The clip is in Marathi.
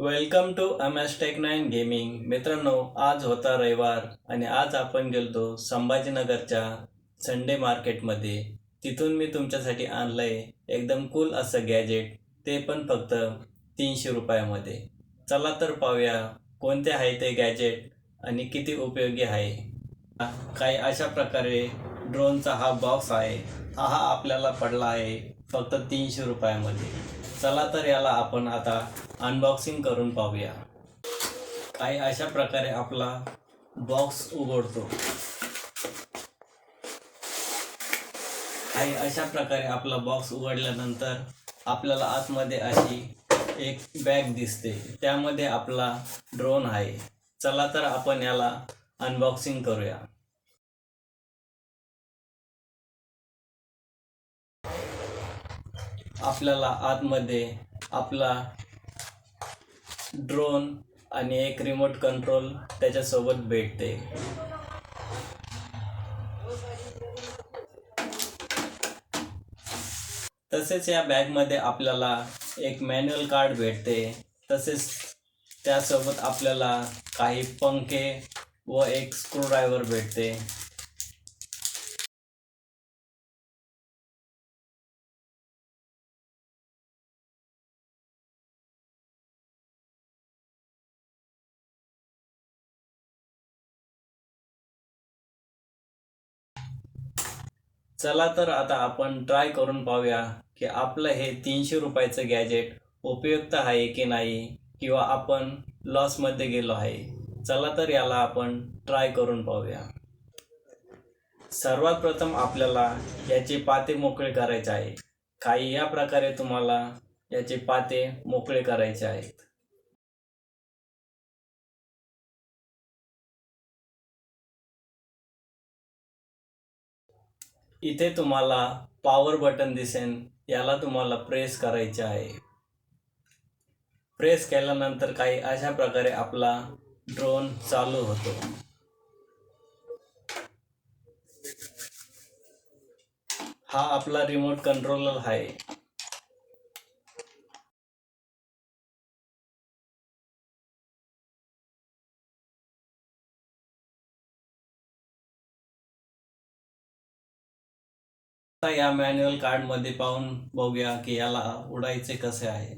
Welcome to MS Tech 9 gaming. मित्रांनो, आज होता रविवार आणि आज आपण गेलतो संभाजीनगरच्या संडे मार्केटमध्ये. तिथून मी तुमच्यासाठी आणलंय एकदम कूल असं गॅजेट, ते पण फक्त 300 रुपयामध्ये. चला तर पाहूया कोणते आहे ते गॅजेट आणि किती उपयोगी आहे. काही अशा प्रकारे ड्रोनचा हा बॉक्स आहे. हा आपल्याला पडला आहे फक्त 300 रुपयामध्ये. चला तर याला आपण आता अनबॉक्सिंग करून पाहूया. काही अशा प्रकारे आपला बॉक्स उघडतो. काही अशा प्रकारे आपला बॉक्स उघडल्यानंतर आपल्याला आतमध्ये अशी एक बॅग दिसते. त्यामध्ये आपला ड्रोन आहे. चला तर आपण याला अनबॉक्सिंग करूया. आपल्याला आतमध्ये आपला ड्रोन आणि एक रिमोट कंट्रोल त्याच्यासोबत भेटते. तसेच या बॅगमध्ये आपल्याला एक मॅन्युअल कार्ड भेटते. तसेच त्यासोबत आपल्याला काही पंखे व एक स्क्रूड्रायव्हर भेटते. चला तर आता आपण ट्राय करून पाहूया की आपलं हे 300 रुपयाचं गॅजेट उपयुक्त आहे की नाही, किंवा आपण लॉसमध्ये गेलो आहे. चला तर याला आपण ट्राय करून पाहूया. सर्वात प्रथम आपल्याला याचे पाते मोकळे करायचे आहे. काही या प्रकारे तुम्हाला याचे पाते मोकळे करायचे आहेत. इथे तुम्हाला पॉवर बटन दिसेल, याला तुम्हाला प्रेस करायचे आहे. प्रेस केल्यानंतर काही अशा प्रकारे आपला ड्रोन चालू होतो. हा आपला रिमोट कंट्रोलर आहे. आता या मॅन्युअल कार्डमध्ये पाहून बघूया की याला उडायचे कसे आहे.